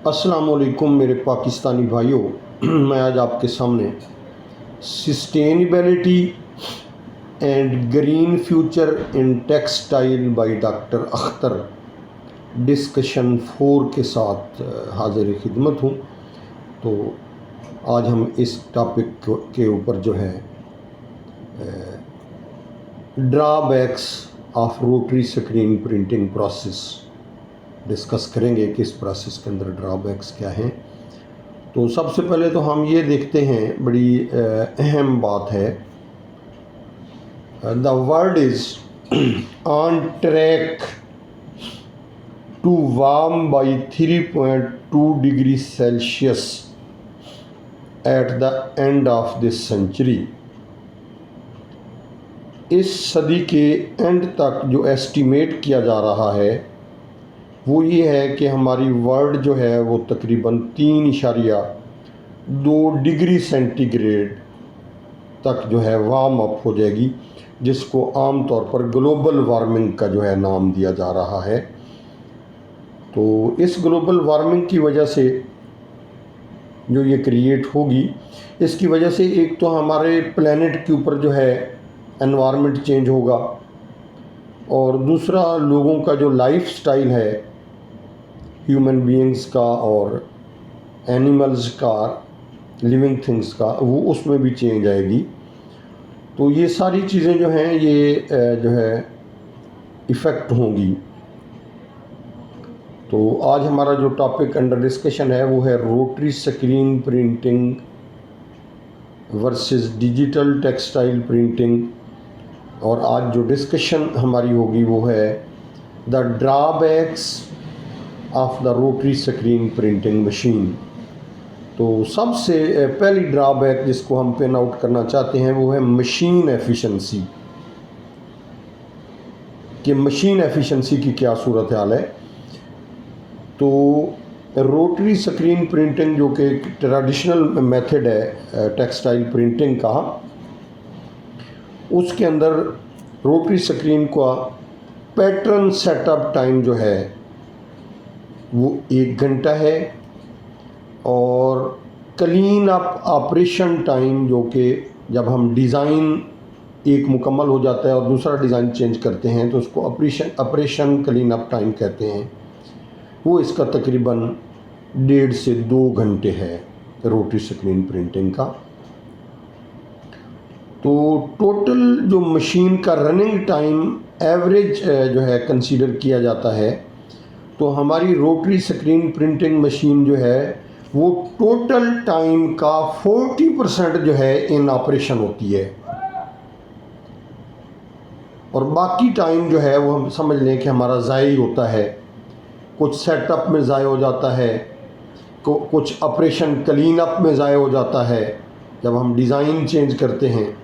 अस्सलाम वालेकुम मेरे पाकिस्तानी भाइयों। मैं आज आपके सामने sustainability and green future in textile by doctor Akhtar discussion 4 के साथ हाजिर खिदमत हूँ। तो आज हम इस टॉपिक के ऊपर जो है drawbacks of rotary screen printing process discuss करेंगे कि इस प्रोसेस के अंदर ड्रॉबैक्स क्या हैं। तो सबसे पहले तो हम ये देखते हैं, बड़ी अहम बात है, the world is on track to warm by 3.2 degree Celsius at the end of this century. इस सदी के एंड तक जो एस्टीमेट किया जा रहा है वो ये है कि हमारी वर्ल्ड जो है वो तकरीबन 3.2 डिग्री सेंटीग्रेड तक जो है वार्म अप हो जाएगी, जिसको आम तौर पर ग्लोबल वार्मिंग का जो है नाम दिया जा रहा है। तो इस ग्लोबल वार्मिंग की वजह से जो ये क्रिएट होगी, इसकी वजह से एक तो हमारे प्लेनेट के ऊपर जो है एनवायरनमेंट चेंज होगा, और दूसरा लोगों का जो लाइफ स्टाइल है ह्यूमन बीइंग्स का और एनिमल्स का, लिविंग थिंग्स का, वो उसमें भी चेंज आएगी। तो ये सारी चीज़ें जो हैं ये जो है इफ़ेक्ट होंगी। तो आज हमारा जो टॉपिक अंडर डिस्कशन है वो है rotary screen printing versus digital textile printing. और आज जो डिस्कशन हमारी होगी वो है the drawbacks of the rotary screen printing machine. तो सबसे पहली ड्रॉबैक जिसको हम पिन आउट करना चाहते हैं वो है मशीन एफिशिएंसी, कि मशीन एफिशिएंसी की क्या सूरत हाल है। तो रोटरी स्क्रीन प्रिंटिंग जो कि ट्रेडिशनल मेथड है टेक्सटाइल प्रिंटिंग का, उसके अंदर रोटरी स्क्रीन का पैटर्न सेटअप टाइम जो है वो 1 घंटा है, और क्लीन अप ऑपरेशन टाइम जो कि जब हम डिज़ाइन एक मुकम्मल हो जाता है और दूसरा डिज़ाइन चेंज करते हैं तो उसको ऑपरेशन क्लीन अप टाइम कहते हैं, वो इसका तकरीबन 1.5 से 2 घंटे है रोटरी स्क्रीन प्रिंटिंग का। तो टोटल जो मशीन का रनिंग टाइम एवरेज जो है कंसीडर किया जाता है, तो हमारी रोटरी स्क्रीन प्रिंटिंग मशीन जो है वो टोटल टाइम का 40% जो है इन ऑपरेशन होती है, और बाकी टाइम जो है वो हम समझ लें कि हमारा ज़ाया होता है। कुछ सेटअप में ज़ाया हो जाता है, कुछ ऑपरेशन क्लीन अप में ज़ाया हो जाता है जब हम डिज़ाइन चेंज करते हैं।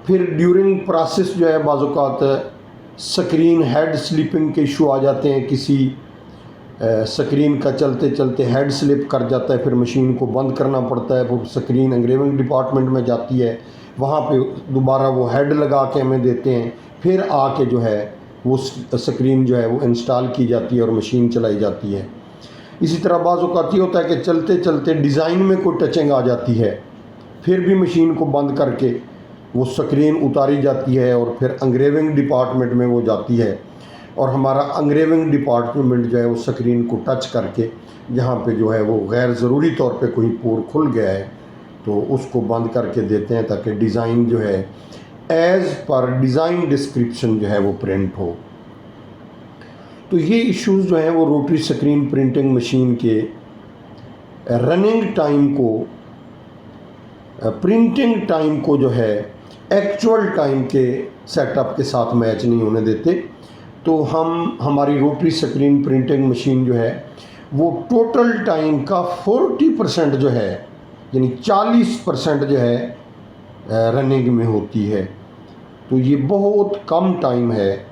फिर ड्यूरिंग प्रोसेस जो है बाज़ औक़ात स्क्रीन हेड स्लिपिंग के इशू आ जाते हैं, किसी स्क्रीन का चलते चलते हेड स्लिप कर जाता है, फिर मशीन को बंद करना पड़ता है, वो स्क्रीन एंग्रेविंग डिपार्टमेंट में जाती है, वहाँ पे दोबारा वो हेड लगा के हमें देते हैं, फिर आके जो है वो स्क्रीन जो है वो इंस्टॉल की जाती है और मशीन चलाई जाती है। इसी तरह बाज़ औक़ात ये होता है कि चलते चलते डिज़ाइन में कोई टचिंग आ जाती है, फिर भी मशीन को बंद करके वो स्क्रीन उतारी जाती है और फिर एंग्रेविंग डिपार्टमेंट में वो जाती है, और हमारा एंग्रेविंग डिपार्टमेंट जो है वो स्क्रीन को टच करके जहाँ पे जो है वो गैर ज़रूरी तौर पे कोई पोर खुल गया है तो उसको बंद करके देते हैं, ताकि डिज़ाइन जो है एज़ पर डिज़ाइन डिस्क्रिप्शन जो है वो प्रिंट हो। तो ये इश्यूज़ जो हैं वो रोटरी स्क्रीन प्रिंटिंग मशीन के रनिंग टाइम को, प्रिंटिंग टाइम को जो है एक्चुअल टाइम के सेटअप के साथ मैच नहीं होने देते। तो हमारी रोटरी स्क्रीन प्रिंटिंग मशीन जो है वो टोटल टाइम का 40% जो है, यानी 40% जो है रनिंग में होती है। तो ये बहुत कम टाइम है,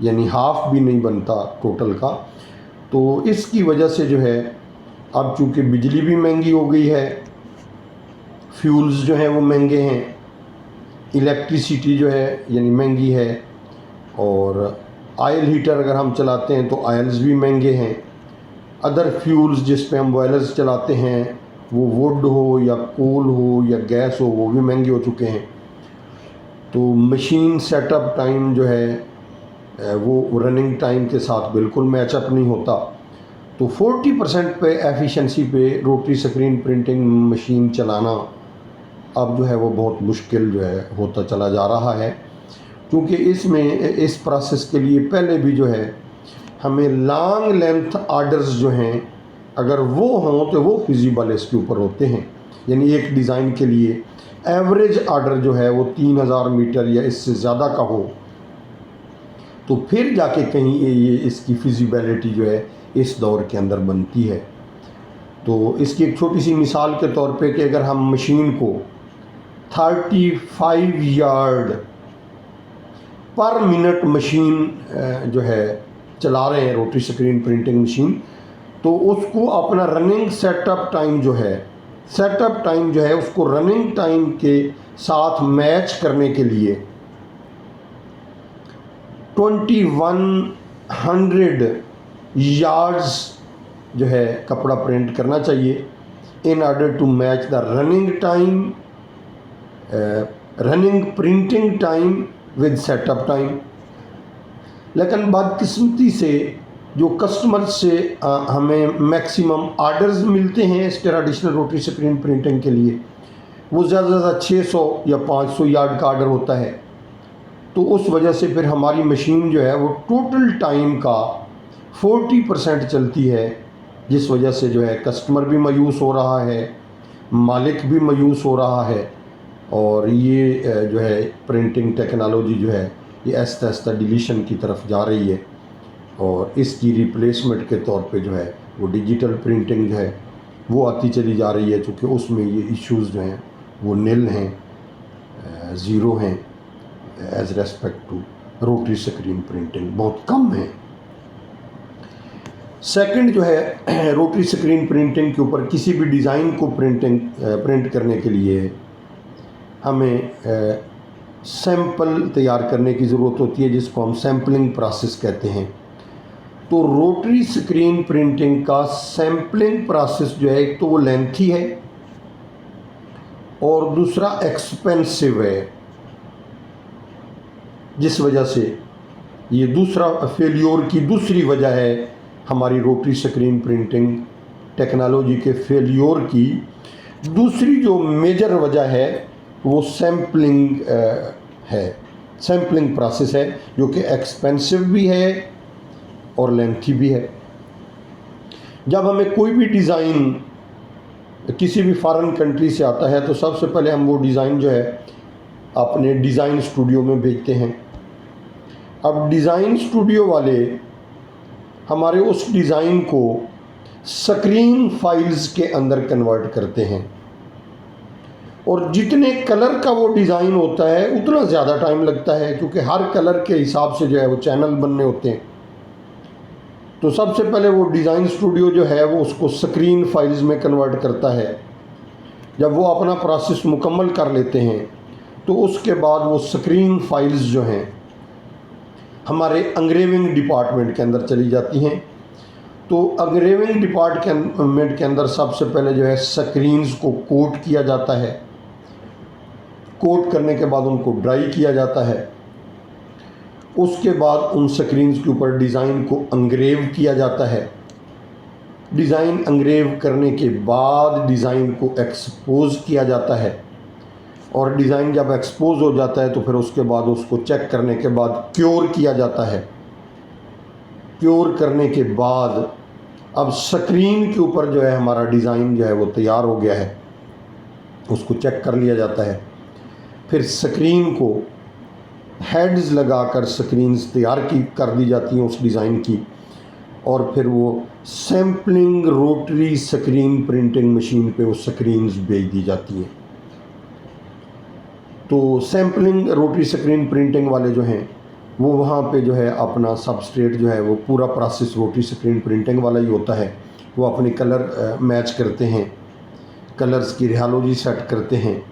यानी हाफ भी नहीं बनता टोटल का। तो इसकी वजह से जो है अब चूँकि बिजली भी महंगी हो गई है, फ्यूल्स जो हैं वो महंगे हैं, इलेक्ट्रिसिटी जो है यानी महंगी है, और आयल हीटर अगर हम चलाते हैं तो आयल्स भी महंगे हैं। अदर फ्यूल्स जिस पे हम बॉयलर्स चलाते हैं, वो वुड हो या कोल हो या गैस हो, वो भी महंगे हो चुके हैं। तो मशीन सेटअप टाइम जो है वो रनिंग टाइम के साथ बिल्कुल मैचअप नहीं होता। तो 40% पे एफिशिएंसी पे रोटरी स्क्रीन प्रिंटिंग मशीन चलाना अब जो है वो बहुत मुश्किल जो है होता चला जा रहा है, क्योंकि इसमें इस प्रोसेस के लिए पहले भी जो है हमें लॉन्ग लेंथ आर्डर्स जो हैं अगर वो हों तो वो फिजिबल इसके ऊपर होते हैं। यानी एक डिज़ाइन के लिए एवरेज आर्डर जो है वो 3000 मीटर या इससे ज़्यादा का हो, तो फिर जाके कहीं ये इसकी फिजिबिलिटी जो है इस दौर के अंदर बनती है। तो इसकी एक छोटी सी मिसाल के तौर पे कि अगर हम मशीन को 35 यार्ड पर मिनट मशीन जो है चला रहे हैं रोटरी स्क्रीन प्रिंटिंग मशीन, तो उसको अपना रनिंग सेटअप टाइम जो है उसको रनिंग टाइम के साथ मैच करने के लिए 2100 यार्ड्स जो है कपड़ा प्रिंट करना चाहिए in order to match the running printing time with setup time. लेकिन बदकिस्मती से जो कस्टमर से हमें मैक्सिमम आर्डर्स मिलते हैं इस ट्रेडिशनल रोटरी स्क्रीन प्रिंटिंग के लिए, वो ज़्यादा से ज़्यादा 600 या 500 यार्ड का आर्डर होता है। तो उस वजह से फिर हमारी मशीन जो है वो टोटल टाइम का 40% चलती है, जिस वजह से जो है कस्टमर भी मायूस हो रहा है, मालिक भी मायूस हो रहा है, और ये जो है प्रिंटिंग टेक्नोलॉजी जो है ये आहिस्ता आहिस्ता डिलीशन की तरफ जा रही है, और इसकी रिप्लेसमेंट के तौर पे जो है वो डिजिटल प्रिंटिंग जो है वो आती चली जा रही है, चूँकि उसमें ये इश्यूज़ जो हैं वो नील हैं, ज़ीरो हैं as respect to rotary screen printing, बहुत कम है। सेकंड जो है रोटरी स्क्रीन प्रिंटिंग के ऊपर किसी भी डिज़ाइन को प्रिंट करने के लिए हमें सैंपल तैयार करने की ज़रूरत होती है, जिसको हम सैम्पलिंग प्रोसेस कहते हैं। तो रोटरी स्क्रीन प्रिंटिंग का सैम्पलिंग प्रोसेस जो है एक तो वो लेंथी है और दूसरा एक्सपेंसिव है, जिस वजह से ये दूसरा फेलियोर की दूसरी वजह है हमारी रोटरी स्क्रीन प्रिंटिंग टेक्नोलॉजी के फेलियोर की दूसरी जो मेजर वजह है वो सैम्पलिंग है, सैम्पलिंग प्रोसेस है, जो कि एक्सपेंसिव भी है और लेंथी भी है। जब हमें कोई भी डिज़ाइन किसी भी फॉरेन कंट्री से आता है तो सबसे पहले हम वो डिज़ाइन जो है अपने डिज़ाइन स्टूडियो में भेजते हैं। अब डिज़ाइन स्टूडियो वाले हमारे उस डिज़ाइन को स्क्रीन फाइल्स के अंदर कन्वर्ट करते हैं, और जितने कलर का वो डिज़ाइन होता है उतना ज़्यादा टाइम लगता है, क्योंकि हर कलर के हिसाब से जो है वो चैनल बनने होते हैं। तो सबसे पहले वो डिज़ाइन स्टूडियो जो है वो उसको स्क्रीन फाइल्स में कन्वर्ट करता है। जब वो अपना प्रोसेस मुकम्मल कर लेते हैं तो उसके बाद वो स्क्रीन फाइल्स जो हैं हमारे एंग्रेविंग डिपार्टमेंट के अंदर चली जाती हैं। तो एंग्रेविंग डिपार्टमेंट के अंदर सबसे पहले जो है स्क्रीन्स को कोट किया जाता है, कोट करने के बाद उनको ड्राई किया जाता है, उसके बाद उन स्क्रीन्स के ऊपर डिज़ाइन को एंग्रेव किया जाता है। डिज़ाइन एंग्रेव करने के बाद डिज़ाइन को एक्सपोज किया जाता है, और डिज़ाइन जब एक्सपोज हो जाता है तो फिर उसके बाद उसको चेक करने के बाद क्योर किया जाता है। क्योर करने के बाद अब स्क्रीन के ऊपर जो है हमारा डिज़ाइन जो है वो तैयार हो गया है, उसको चेक कर लिया जाता है। फिर स्क्रीन को हेड्स लगाकर स्क्रीन्स तैयार कर दी जाती हैं उस डिज़ाइन की, और फिर वो sampling rotary screen printing machine पे वो स्क्रीन्स भेज दी जाती हैं। तो सैम्पलिंग रोटरी स्क्रीन प्रिंटिंग वाले जो हैं वो वहाँ पे जो है अपना सबस्ट्रेट जो है वो पूरा प्रोसेस रोटरी स्क्रीन प्रिंटिंग वाला ही होता है। वो अपने कलर मैच करते हैं, कलर्स की रिहालोजी सेट करते हैं,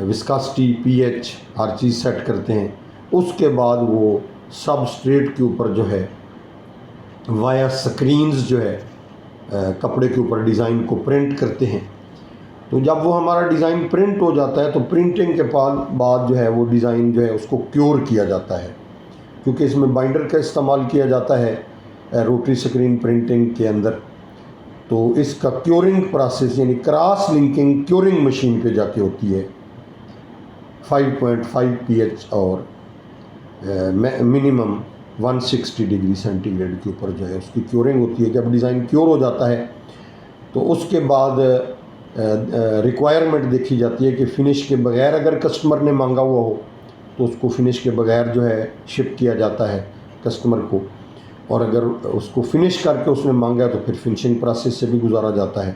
विस्कासिटी, पीएच हर चीज़ सेट करते हैं। उसके बाद वो सबस्ट्रेट के ऊपर जो है वाया स्क्रीन्स जो है कपड़े के ऊपर डिज़ाइन को प्रिंट करते हैं। तो जब वो हमारा डिज़ाइन प्रिंट हो जाता है तो प्रिंटिंग के बाद जो है वो डिज़ाइन जो है उसको क्योर किया जाता है, क्योंकि इसमें बाइंडर का इस्तेमाल किया जाता है रोटरी स्क्रीन प्रिंटिंग के अंदर। तो इसका क्योरिंग प्रोसेस यानी क्रॉस लिंकिंग क्योरिंग मशीन पे जाके होती है 5.5 pH और मिनिमम 160 डिग्री सेंटीग्रेड के ऊपर जो है उसकी क्योरिंग होती है। जब डिज़ाइन क्योर हो जाता है तो उसके बाद रिक्वायरमेंट देखी जाती है कि फ़िनिश के बगैर अगर कस्टमर ने मांगा हुआ हो तो उसको फ़िनिश के बगैर जो है शिप किया जाता है कस्टमर को, और अगर उसको फ़िनिश करके उसने मांगा तो फिर फिनिशिंग प्रोसेस से भी गुजारा जाता है।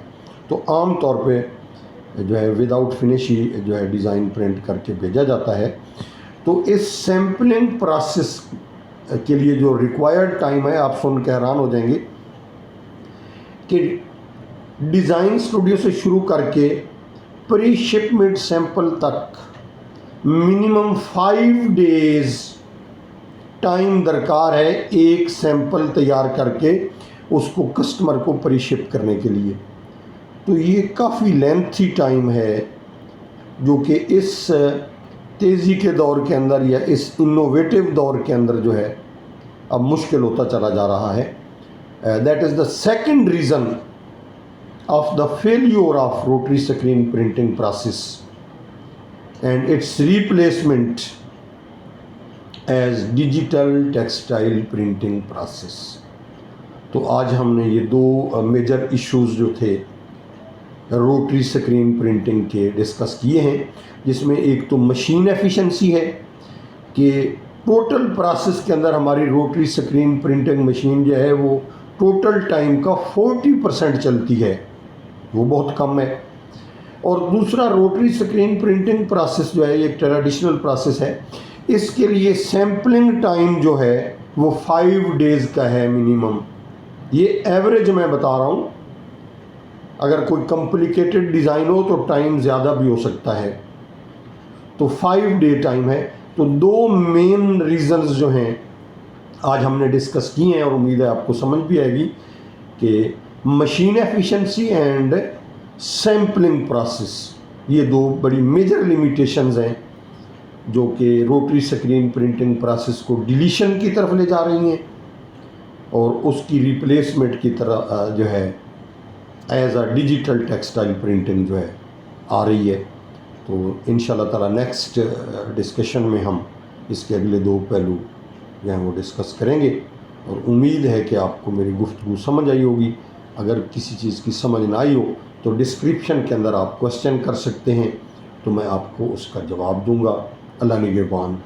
तो आम तौर पे जो है विदाउट फिनिश ही जो है डिज़ाइन प्रिंट करके भेजा जाता है। तो इस सैम्पलिंग प्रोसेस के लिए जो रिक्वायर्ड टाइम है, आप सुन के हैरान हो जाएंगे कि डिज़ाइन स्टूडियो से शुरू करके प्री शिपमेंट सैंपल तक मिनिमम 5 डेज़ टाइम दरकार है एक सैंपल तैयार करके उसको कस्टमर को प्री शिप करने के लिए। तो ये काफ़ी लेंथी टाइम है जो कि इस तेज़ी के दौर के अंदर या इस इनोवेटिव दौर के अंदर जो है अब मुश्किल होता चला जा रहा है। That is the second reason of the failure of rotary screen printing process and its replacement as digital textile printing process। तो आज हमने ये दो मेजर इश्यूज़ जो थे रोटरी स्क्रीन प्रिंटिंग के डिस्कस किए हैं, जिसमें एक तो मशीन एफिशिएंसी है कि टोटल प्रोसेस के अंदर हमारी रोटरी स्क्रीन प्रिंटिंग मशीन जो है वो टोटल टाइम का 40% चलती है, वो बहुत कम है। और दूसरा रोटरी स्क्रीन प्रिंटिंग प्रोसेस जो है ये एक ट्रेडिशनल प्रोसेस है, इसके लिए सैम्पलिंग टाइम जो है वो 5 डेज़ का है मिनिमम। ये एवरेज मैं बता रहा हूँ, अगर कोई कॉम्प्लिकेटेड डिज़ाइन हो तो टाइम ज़्यादा भी हो सकता है। तो 5 डे टाइम है। तो दो मेन रीज़न्स जो हैं आज हमने डिस्कस किए हैं और उम्मीद है आपको समझ भी आएगी कि machine efficiency and sampling process, ये दो बड़ी मेजर लिमिटेशंस हैं जो कि रोटरी स्क्रीन प्रिंटिंग प्रोसेस को डिलीशन की तरफ ले जा रही हैं और उसकी रिप्लेसमेंट की तरह जो है as a digital textile printing जो है आ रही है। तो इंशाल्लाह ताला नेक्स्ट डिस्कशन में हम इसके अगले दो पहलू जो हैं वो डिस्कस करेंगे और उम्मीद है कि आपको मेरी गुफ्तगू समझ आई होगी। अगर किसी चीज़ की समझ ना आई हो तो डिस्क्रिप्शन के अंदर आप क्वेश्चन कर सकते हैं, तो मैं आपको उसका जवाब दूंगा। अल्लाह निगहबान।